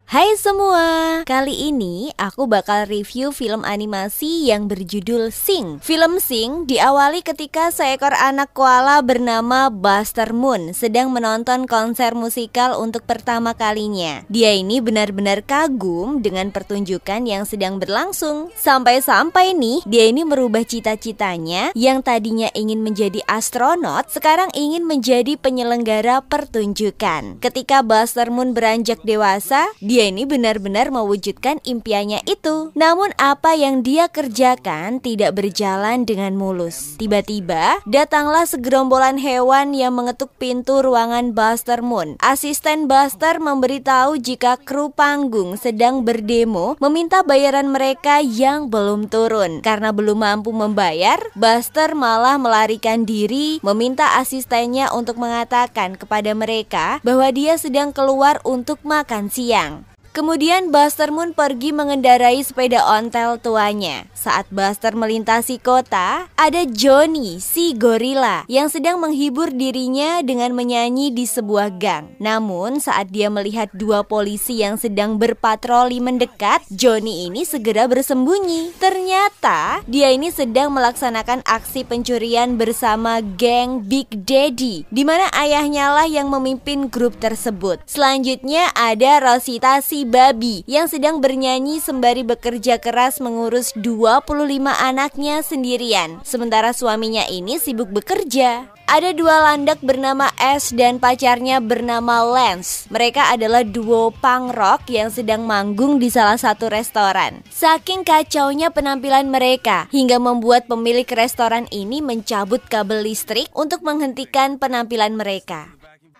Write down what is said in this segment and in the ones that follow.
Hai semua, kali ini aku bakal review film animasi yang berjudul Sing. Film Sing diawali ketika seekor anak koala bernama Buster Moon sedang menonton konser musikal untuk pertama kalinya. Dia ini benar-benar kagum dengan pertunjukan yang sedang berlangsung. Sampai-sampai nih, dia ini merubah cita-citanya yang tadinya ingin menjadi astronot, sekarang ingin menjadi penyelenggara pertunjukan. Ketika Buster Moon beranjak dewasa, dia ini benar-benar mewujudkan impiannya itu. Namun apa yang dia kerjakan tidak berjalan dengan mulus. Tiba-tiba datanglah segerombolan hewan yang mengetuk pintu ruangan Buster Moon. Asisten Buster memberitahu jika kru panggung sedang berdemo meminta bayaran mereka yang belum turun. Karena belum mampu membayar, Buster malah melarikan diri, meminta asistennya untuk mengatakan kepada mereka bahwa dia sedang keluar untuk makan siang. Kemudian Buster Moon pergi mengendarai sepeda ontel tuanya. Saat Buster melintasi kota, ada Johnny, si gorila, yang sedang menghibur dirinya dengan menyanyi di sebuah gang. Namun saat dia melihat dua polisi yang sedang berpatroli mendekat, Johnny ini segera bersembunyi. Ternyata dia ini sedang melaksanakan aksi pencurian bersama geng Big Daddy, di mana ayahnya lah yang memimpin grup tersebut. Selanjutnya ada Rosita si babi yang sedang bernyanyi sembari bekerja keras mengurus 25 anaknya sendirian. Sementara suaminya ini sibuk bekerja. Ada dua landak bernama Ash dan pacarnya bernama Lance. Mereka adalah duo punk rock yang sedang manggung di salah satu restoran. Saking kacaunya penampilan mereka, hingga membuat pemilik restoran ini mencabut kabel listrik untuk menghentikan penampilan mereka.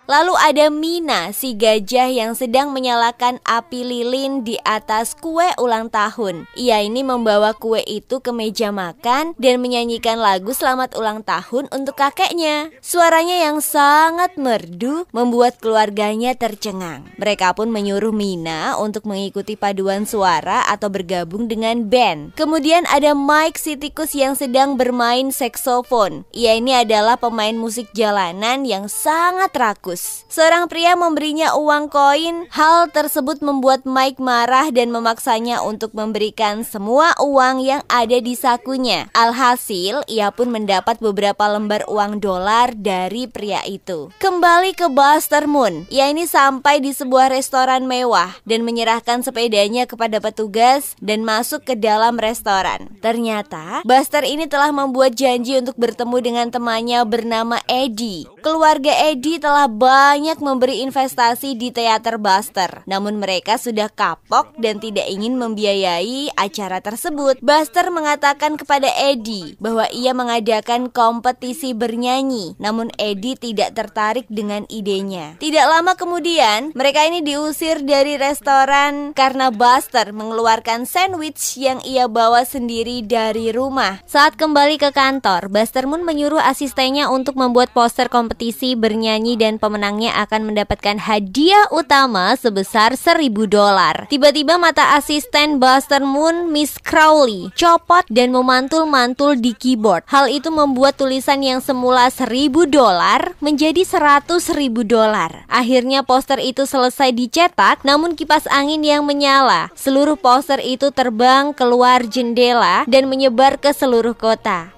Lalu ada Mina, si gajah yang sedang menyalakan api lilin di atas kue ulang tahun. Ia ini membawa kue itu ke meja makan dan menyanyikan lagu selamat ulang tahun untuk kakeknya. Suaranya yang sangat merdu membuat keluarganya tercengang. Mereka pun menyuruh Mina untuk mengikuti paduan suara atau bergabung dengan band. Kemudian ada Mike, si tikus yang sedang bermain saksofon. Ia ini adalah pemain musik jalanan yang sangat rakus. Seorang pria memberinya uang koin. Hal tersebut membuat Mike marah dan memaksanya untuk memberikan semua uang yang ada di sakunya. Alhasil, ia pun mendapat beberapa lembar uang dolar dari pria itu. Kembali ke Buster Moon. Ia ini sampai di sebuah restoran mewah dan menyerahkan sepedanya kepada petugas dan masuk ke dalam restoran. Ternyata, Buster ini telah membuat janji untuk bertemu dengan temannya bernama Eddie. Keluarga Eddie telah banyak memberi investasi di teater Buster. Namun mereka sudah kapok dan tidak ingin membiayai acara tersebut. Buster mengatakan kepada Eddie bahwa ia mengadakan kompetisi bernyanyi. Namun Eddie tidak tertarik dengan idenya. Tidak lama kemudian, mereka ini diusir dari restoran karena Buster mengeluarkan sandwich yang ia bawa sendiri dari rumah. Saat kembali ke kantor, Buster Moon menyuruh asistennya untuk membuat poster kompetisi bernyanyi dan pemenangnya akan mendapatkan hadiah utama sebesar $1.000. Tiba-tiba mata asisten Buster Moon, Miss Crowley, copot dan memantul-mantul di keyboard. Hal itu membuat tulisan yang semula $1.000 menjadi $100.000. Akhirnya poster itu selesai dicetak, namun kipas angin yang menyala. Seluruh poster itu terbang keluar jendela dan menyebar ke seluruh kota.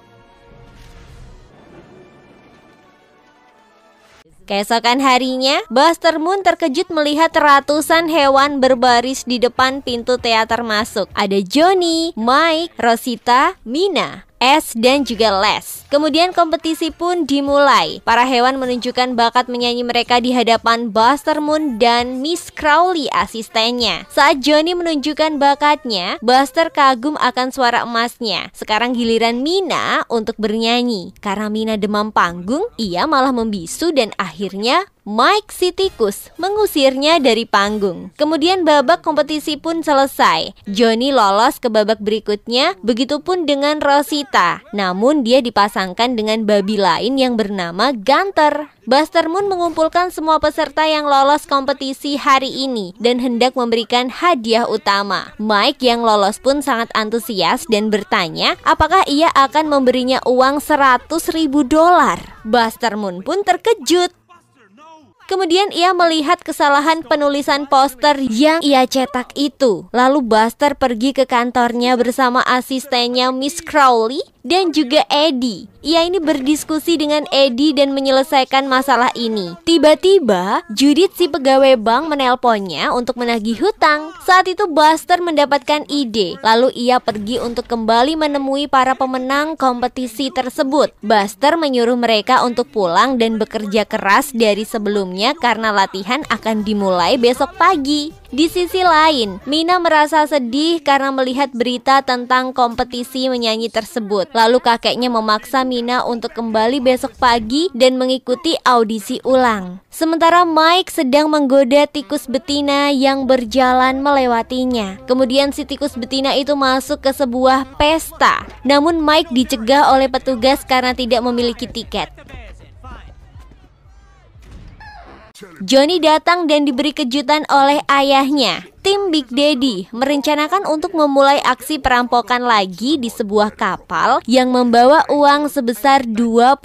Keesokan harinya, Buster Moon terkejut melihat ratusan hewan berbaris di depan pintu teater masuk. Ada Johnny, Mike, Rosita, Mina, Ash dan juga Les. Kemudian kompetisi pun dimulai. Para hewan menunjukkan bakat menyanyi mereka di hadapan Buster Moon dan Miss Crowley asistennya. Saat Johnny menunjukkan bakatnya, Buster kagum akan suara emasnya. Sekarang giliran Mina untuk bernyanyi. Karena Mina demam panggung, ia malah membisu dan akhirnya Mike si tikus mengusirnya dari panggung. Kemudian babak kompetisi pun selesai. Johnny lolos ke babak berikutnya, begitupun dengan Rosita. Namun dia dipasangkan dengan babi lain yang bernama Gunter. Buster Moon mengumpulkan semua peserta yang lolos kompetisi hari ini dan hendak memberikan hadiah utama. Mike yang lolos pun sangat antusias dan bertanya apakah ia akan memberinya uang $100.000. Buster Moon pun terkejut. Kemudian ia melihat kesalahan penulisan poster yang ia cetak itu. Lalu Buster pergi ke kantornya bersama asistennya Miss Crowley dan juga Eddie. Ia ini berdiskusi dengan Eddie dan menyelesaikan masalah ini. Tiba-tiba Judith si pegawai bank menelponnya untuk menagih hutang. Saat itu Buster mendapatkan ide. Lalu ia pergi untuk kembali menemui para pemenang kompetisi tersebut. Buster menyuruh mereka untuk pulang dan bekerja keras dari sebelumnya karena latihan akan dimulai besok pagi. Di sisi lain, Mina merasa sedih karena melihat berita tentang kompetisi menyanyi tersebut. Lalu kakeknya memaksa Mina untuk kembali besok pagi dan mengikuti audisi ulang. Sementara Mike sedang menggoda tikus betina yang berjalan melewatinya. Kemudian si tikus betina itu masuk ke sebuah pesta. Namun Mike dicegah oleh petugas karena tidak memiliki tiket. Johnny datang dan diberi kejutan oleh ayahnya. Tim Big Daddy merencanakan untuk memulai aksi perampokan lagi di sebuah kapal yang membawa uang sebesar 25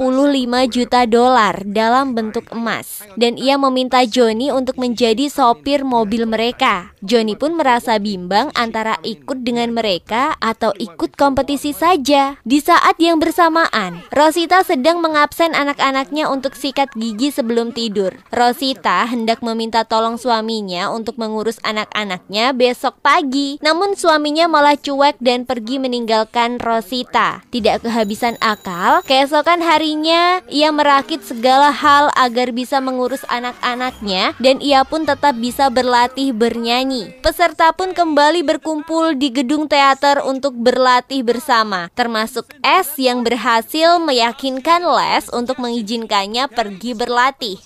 juta dolar dalam bentuk emas. Dan ia meminta Johnny untuk menjadi sopir mobil mereka. Johnny pun merasa bimbang antara ikut dengan mereka atau ikut kompetisi saja. Di saat yang bersamaan, Rosita sedang mengabsen anak-anaknya untuk sikat gigi sebelum tidur. Rosita hendak meminta tolong suaminya untuk mengurus anak-anaknya besok pagi. Namun suaminya malah cuek dan pergi meninggalkan Rosita. Tidak kehabisan akal, keesokan harinya ia merakit segala hal agar bisa mengurus anak-anaknya dan ia pun tetap bisa berlatih bernyanyi. Peserta pun kembali berkumpul di gedung teater untuk berlatih bersama, termasuk S yang berhasil meyakinkan Les untuk mengizinkannya pergi berlatih.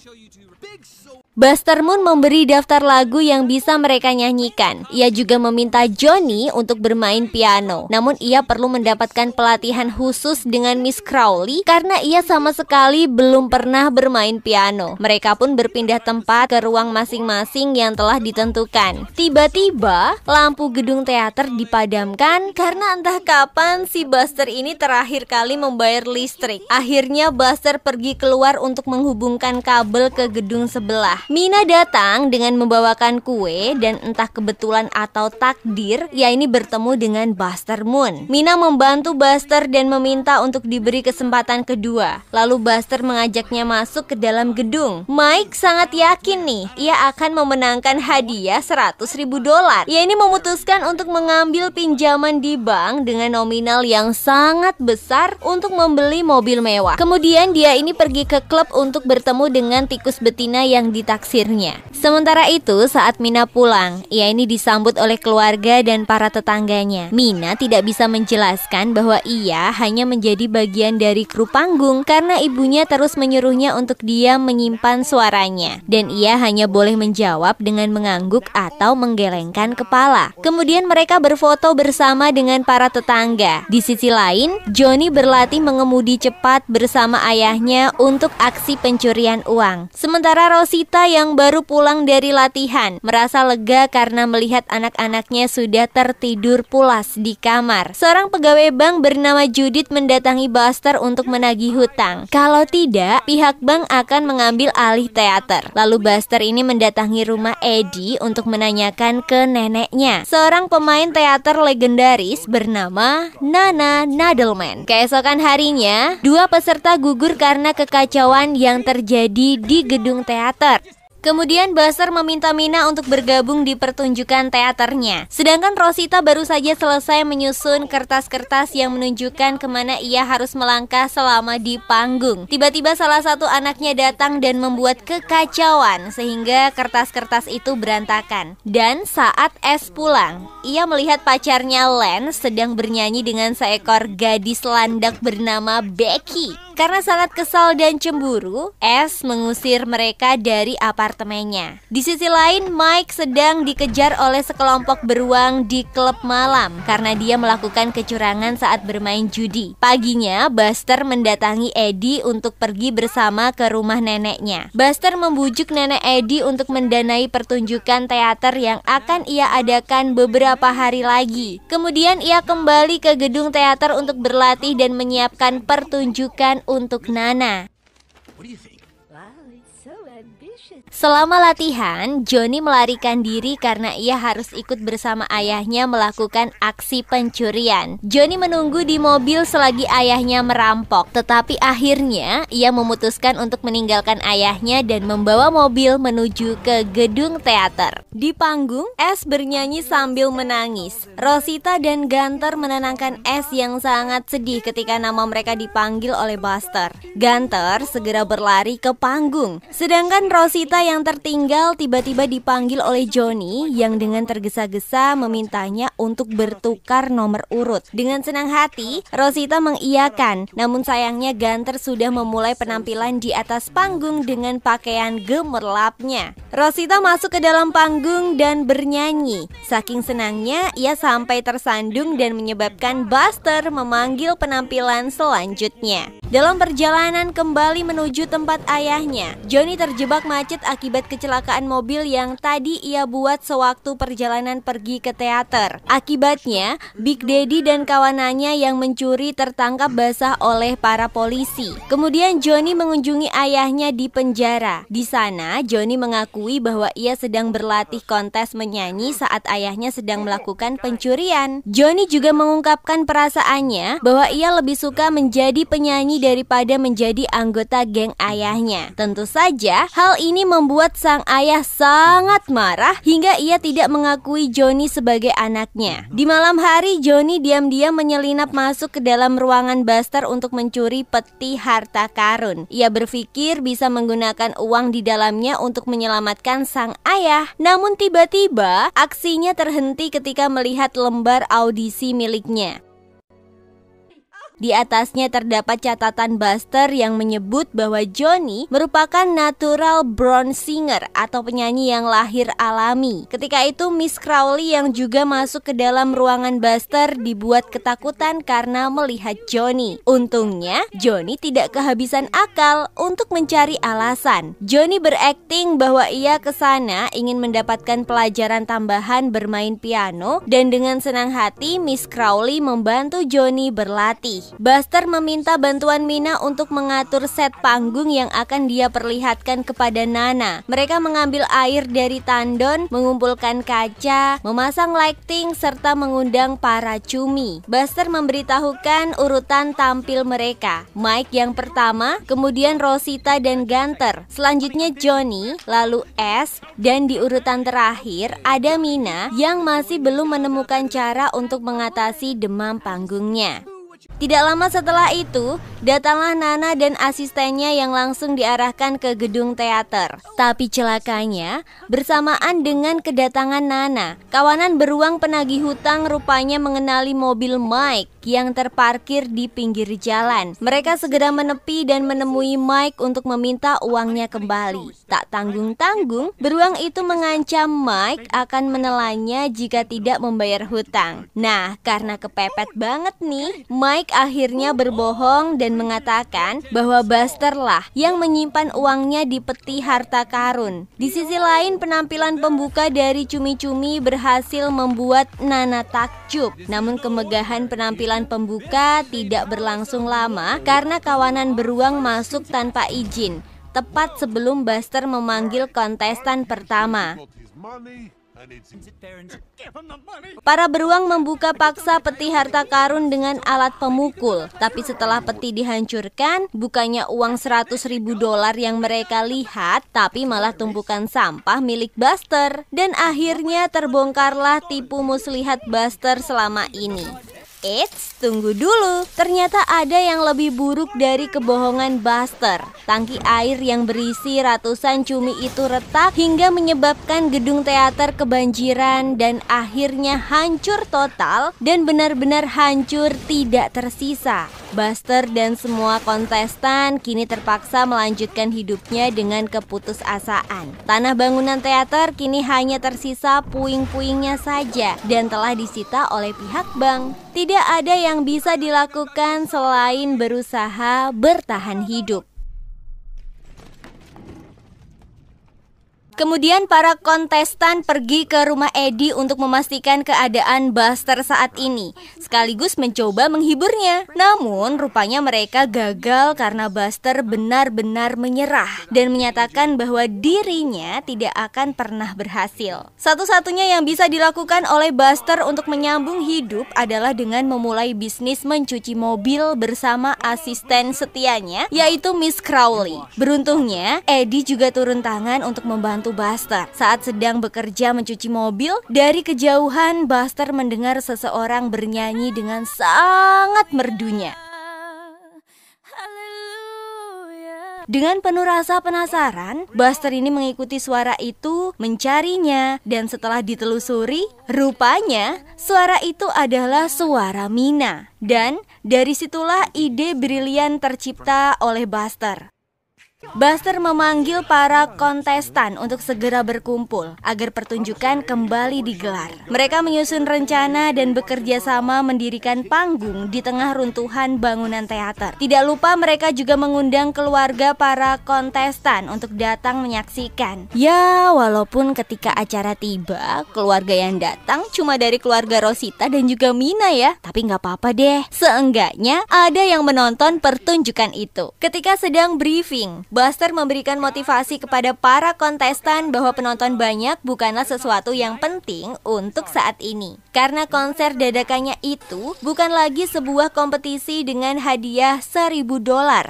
Buster Moon memberi daftar lagu yang bisa mereka nyanyikan. Ia juga meminta Johnny untuk bermain piano. Namun ia perlu mendapatkan pelatihan khusus dengan Miss Crowley karena ia sama sekali belum pernah bermain piano. Mereka pun berpindah tempat ke ruang masing-masing yang telah ditentukan. Tiba-tiba lampu gedung teater dipadamkan karena entah kapan si Buster ini terakhir kali membayar listrik. Akhirnya Buster pergi keluar untuk menghubungkan kabel ke gedung sebelah. Mina datang dengan membawakan kue dan entah kebetulan atau takdir, ia ini bertemu dengan Buster Moon. Mina membantu Buster dan meminta untuk diberi kesempatan kedua. Lalu Buster mengajaknya masuk ke dalam gedung. Mike sangat yakin nih, ia akan memenangkan hadiah 100.000 dolar. Ia ini memutuskan untuk mengambil pinjaman di bank dengan nominal yang sangat besar untuk membeli mobil mewah. Kemudian dia ini pergi ke klub untuk bertemu dengan tikus betina yang ditaksirnya. Sementara itu, saat Mina pulang, ia ini disambut oleh keluarga dan para tetangganya. Mina tidak bisa menjelaskan bahwa ia hanya menjadi bagian dari kru panggung karena ibunya terus menyuruhnya untuk dia menyimpan suaranya. Dan ia hanya boleh menjawab dengan mengangguk atau menggelengkan kepala. Kemudian mereka berfoto bersama dengan para tetangga. Di sisi lain, Johnny berlatih mengemudi cepat bersama ayahnya untuk aksi pencurian uang. Sementara Rosita yang baru pulang dari latihan merasa lega karena melihat anak-anaknya sudah tertidur pulas di kamar. Seorang pegawai bank bernama Judith mendatangi Buster untuk menagih hutang. Kalau tidak, pihak bank akan mengambil alih teater. Lalu Buster ini mendatangi rumah Eddie untuk menanyakan ke neneknya, seorang pemain teater legendaris bernama Nana Nadelman. Keesokan harinya, dua peserta gugur karena kekacauan yang terjadi di gedung teater. Kemudian Buster meminta Mina untuk bergabung di pertunjukan teaternya. Sedangkan Rosita baru saja selesai menyusun kertas-kertas yang menunjukkan kemana ia harus melangkah selama di panggung. Tiba-tiba salah satu anaknya datang dan membuat kekacauan sehingga kertas-kertas itu berantakan. Dan saat S pulang, ia melihat pacarnya Len sedang bernyanyi dengan seekor gadis landak bernama Becky. Karena sangat kesal dan cemburu, S mengusir mereka dari apartemennya. Di sisi lain, Mike sedang dikejar oleh sekelompok beruang di klub malam karena dia melakukan kecurangan saat bermain judi. Paginya, Buster mendatangi Eddie untuk pergi bersama ke rumah neneknya. Buster membujuk nenek Eddie untuk mendanai pertunjukan teater yang akan ia adakan beberapa hari lagi. Kemudian ia kembali ke gedung teater untuk berlatih dan menyiapkan pertunjukan untuk Nana. What do you think? Wow, it's so ambitious. Selama latihan, Johnny melarikan diri karena ia harus ikut bersama ayahnya melakukan aksi pencurian. Johnny menunggu di mobil selagi ayahnya merampok, tetapi akhirnya ia memutuskan untuk meninggalkan ayahnya dan membawa mobil menuju ke gedung teater. Di panggung, S bernyanyi sambil menangis. Rosita dan Gunter menenangkan S yang sangat sedih ketika nama mereka dipanggil oleh Buster. Gunter segera berlari ke panggung, sedangkan Rosita yang tertinggal tiba-tiba dipanggil oleh Johnny yang dengan tergesa-gesa memintanya untuk bertukar nomor urut. Dengan senang hati, Rosita mengiyakan, namun sayangnya Gunter sudah memulai penampilan di atas panggung dengan pakaian gemerlapnya. Rosita masuk ke dalam panggung dan bernyanyi. Saking senangnya, ia sampai tersandung dan menyebabkan Buster memanggil penampilan selanjutnya. Dalam perjalanan kembali menuju tempat ayahnya, Johnny terjebak macet akibat kecelakaan mobil yang tadi ia buat sewaktu perjalanan pergi ke teater. Akibatnya, Big Daddy dan kawanannya yang mencuri tertangkap basah oleh para polisi. Kemudian Johnny mengunjungi ayahnya di penjara. Di sana, Johnny mengakui bahwa ia sedang berlatih kontes menyanyi saat ayahnya sedang melakukan pencurian. Johnny juga mengungkapkan perasaannya bahwa ia lebih suka menjadi penyanyi daripada menjadi anggota geng ayahnya. Tentu saja, hal ini membuat sang ayah sangat marah hingga ia tidak mengakui Johnny sebagai anaknya. Di malam hari, Johnny diam-diam menyelinap masuk ke dalam ruangan Buster untuk mencuri peti harta karun. Ia berpikir bisa menggunakan uang di dalamnya untuk menyelamatkan sang ayah. Namun tiba-tiba, aksinya terhenti ketika melihat lembar audisi miliknya. Di atasnya terdapat catatan Buster yang menyebut bahwa Johnny merupakan natural born singer atau penyanyi yang lahir alami. Ketika itu Miss Crowley yang juga masuk ke dalam ruangan Buster dibuat ketakutan karena melihat Johnny. Untungnya Johnny tidak kehabisan akal untuk mencari alasan. Johnny berakting bahwa ia ke sana ingin mendapatkan pelajaran tambahan bermain piano dan dengan senang hati Miss Crowley membantu Johnny berlatih. Buster meminta bantuan Mina untuk mengatur set panggung yang akan dia perlihatkan kepada Nana. Mereka mengambil air dari tandon, mengumpulkan kaca, memasang lighting, serta mengundang para cumi. Buster memberitahukan urutan tampil mereka. Mike yang pertama, kemudian Rosita dan Gunter. Selanjutnya Johnny, lalu S, dan di urutan terakhir ada Mina yang masih belum menemukan cara untuk mengatasi demam panggungnya. Tidak lama setelah itu, datanglah Nana dan asistennya yang langsung diarahkan ke gedung teater. Tapi celakanya, bersamaan dengan kedatangan Nana, kawanan beruang penagih hutang rupanya mengenali mobil Mike yang terparkir di pinggir jalan. Mereka segera menepi dan menemui Mike untuk meminta uangnya kembali. Tak tanggung-tanggung, beruang itu mengancam Mike akan menelannya jika tidak membayar hutang. Nah, karena kepepet banget nih, Mike akhirnya berbohong dan mengatakan bahwa Buster lah yang menyimpan uangnya di peti harta karun. Di sisi lain, penampilan pembuka dari cumi-cumi berhasil membuat Nana takjub. Namun kemegahan penampilan pembuka tidak berlangsung lama karena kawanan beruang masuk tanpa izin, tepat sebelum Buster memanggil kontestan pertama. Para beruang membuka paksa peti harta karun dengan alat pemukul. Tapi setelah peti dihancurkan, bukannya uang $100.000 yang mereka lihat, tapi malah tumpukan sampah milik Buster. Dan akhirnya terbongkarlah tipu muslihat Buster selama ini. Eits, tunggu dulu. Ternyata ada yang lebih buruk dari kebohongan Buster. Tangki air yang berisi ratusan cumi itu retak hingga menyebabkan gedung teater kebanjiran dan akhirnya hancur total dan benar-benar hancur tidak tersisa. Buster dan semua kontestan kini terpaksa melanjutkan hidupnya dengan keputusasaan. Tanah bangunan teater kini hanya tersisa puing-puingnya saja dan telah disita oleh pihak bank. Tidak ada yang bisa dilakukan selain berusaha bertahan hidup. Kemudian para kontestan pergi ke rumah Eddie untuk memastikan keadaan Buster saat ini, sekaligus mencoba menghiburnya. Namun rupanya mereka gagal karena Buster benar-benar menyerah dan menyatakan bahwa dirinya tidak akan pernah berhasil. Satu-satunya yang bisa dilakukan oleh Buster untuk menyambung hidup adalah dengan memulai bisnis mencuci mobil bersama asisten setianya, yaitu Miss Crowley. Beruntungnya, Eddie juga turun tangan untuk membantu Buster. Saat sedang bekerja mencuci mobil, dari kejauhan Buster mendengar seseorang bernyanyi dengan sangat merdunya. Dengan penuh rasa penasaran, Buster ini mengikuti suara itu, mencarinya, dan setelah ditelusuri, rupanya suara itu adalah suara Mina. Dan dari situlah ide brilian tercipta oleh Buster. Buster memanggil para kontestan untuk segera berkumpul agar pertunjukan kembali digelar. Mereka menyusun rencana dan bekerja sama mendirikan panggung di tengah runtuhan bangunan teater. Tidak lupa mereka juga mengundang keluarga para kontestan untuk datang menyaksikan. Ya, walaupun ketika acara tiba, keluarga yang datang cuma dari keluarga Rosita dan juga Mina ya. Tapi nggak apa-apa deh, seenggaknya ada yang menonton pertunjukan itu. Ketika sedang briefing, Buster memberikan motivasi kepada para kontestan bahwa penonton banyak bukanlah sesuatu yang penting untuk saat ini. Karena konser dadakannya itu bukan lagi sebuah kompetisi dengan hadiah $1.000,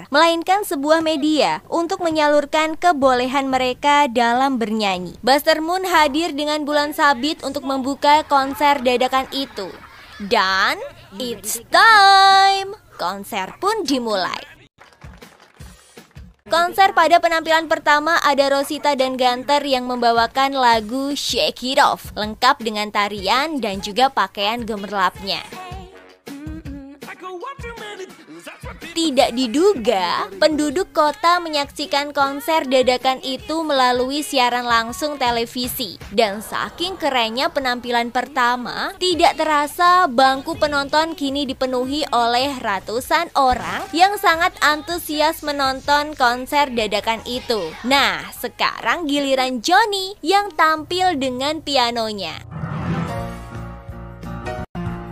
melainkan sebuah media untuk menyalurkan kebolehan mereka dalam bernyanyi. Buster Moon hadir dengan bulan sabit untuk membuka konser dadakan itu. Dan it's time! Konser pun dimulai. Konser pada penampilan pertama ada Rosita dan Gunter yang membawakan lagu Shake It Off, lengkap dengan tarian dan juga pakaian gemerlapnya. Tidak diduga, penduduk kota menyaksikan konser dadakan itu melalui siaran langsung televisi. Dan saking kerennya penampilan pertama, tidak terasa bangku penonton kini dipenuhi oleh ratusan orang yang sangat antusias menonton konser dadakan itu. Nah, sekarang giliran Johnny yang tampil dengan pianonya.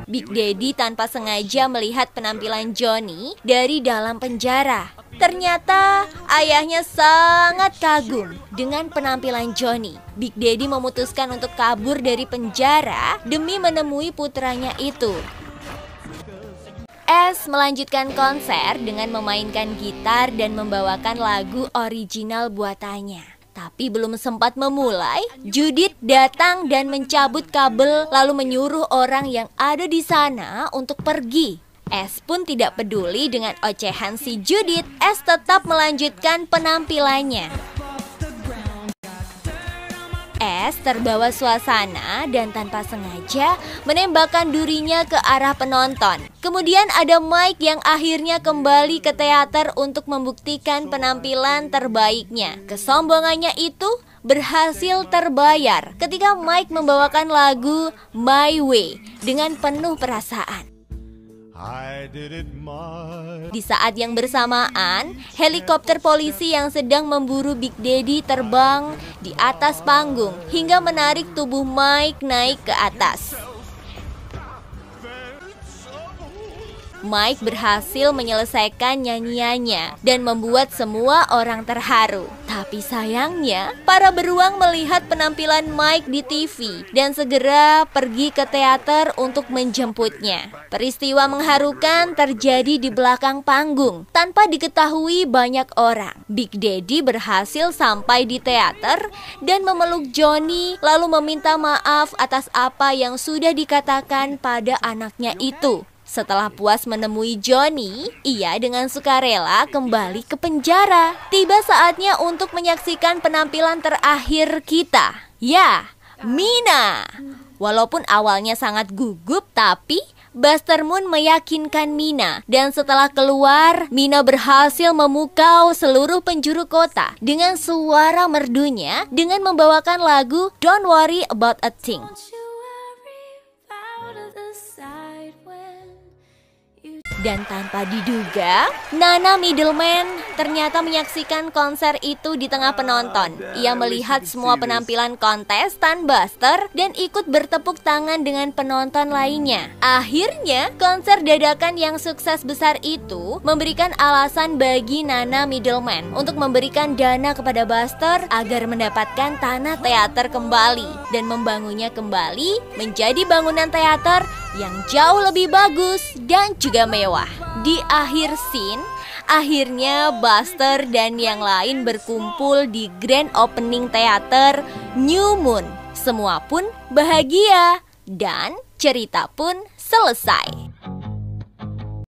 Big Daddy tanpa sengaja melihat penampilan Johnny dari dalam penjara. Ternyata ayahnya sangat kagum dengan penampilan Johnny. Big Daddy memutuskan untuk kabur dari penjara demi menemui putranya itu. S melanjutkan konser dengan memainkan gitar dan membawakan lagu original buatannya. Tapi belum sempat memulai, Judith datang dan mencabut kabel lalu menyuruh orang yang ada di sana untuk pergi. S pun tidak peduli dengan ocehan si Judith. S tetap melanjutkan penampilannya. S terbawa suasana dan tanpa sengaja menembakkan durinya ke arah penonton. Kemudian ada Mike yang akhirnya kembali ke teater untuk membuktikan penampilan terbaiknya. Kesombongannya itu berhasil terbayar ketika Mike membawakan lagu My Way dengan penuh perasaan. Di saat yang bersamaan, helikopter polisi yang sedang memburu Big Daddy terbang di atas panggung hingga menarik tubuh Mike naik ke atas. Mike berhasil menyelesaikan nyanyiannya dan membuat semua orang terharu. Tapi sayangnya, para beruang melihat penampilan Mike di TV dan segera pergi ke teater untuk menjemputnya. Peristiwa mengharukan terjadi di belakang panggung tanpa diketahui banyak orang. Big Daddy berhasil sampai di teater dan memeluk Johnny lalu meminta maaf atas apa yang sudah dikatakan pada anaknya itu. Setelah puas menemui Johnny, ia dengan sukarela kembali ke penjara. Tiba saatnya untuk menyaksikan penampilan terakhir kita. Ya, Mina. Walaupun awalnya sangat gugup, tapi Buster Moon meyakinkan Mina. Dan setelah keluar, Mina berhasil memukau seluruh penjuru kota dengan suara merdunya dengan membawakan lagu Don't Worry About a Thing. Dan tanpa diduga, Nana Middleman ternyata menyaksikan konser itu di tengah penonton. Ia melihat semua penampilan kontestan Buster dan ikut bertepuk tangan dengan penonton lainnya. Akhirnya, konser dadakan yang sukses besar itu memberikan alasan bagi Nana Middleman untuk memberikan dana kepada Buster agar mendapatkan tanah teater kembali dan membangunnya kembali menjadi bangunan teater yang jauh lebih bagus dan juga mewah. Di akhir scene, akhirnya Buster dan yang lain berkumpul di grand opening teater New Moon. Semua pun bahagia dan cerita pun selesai.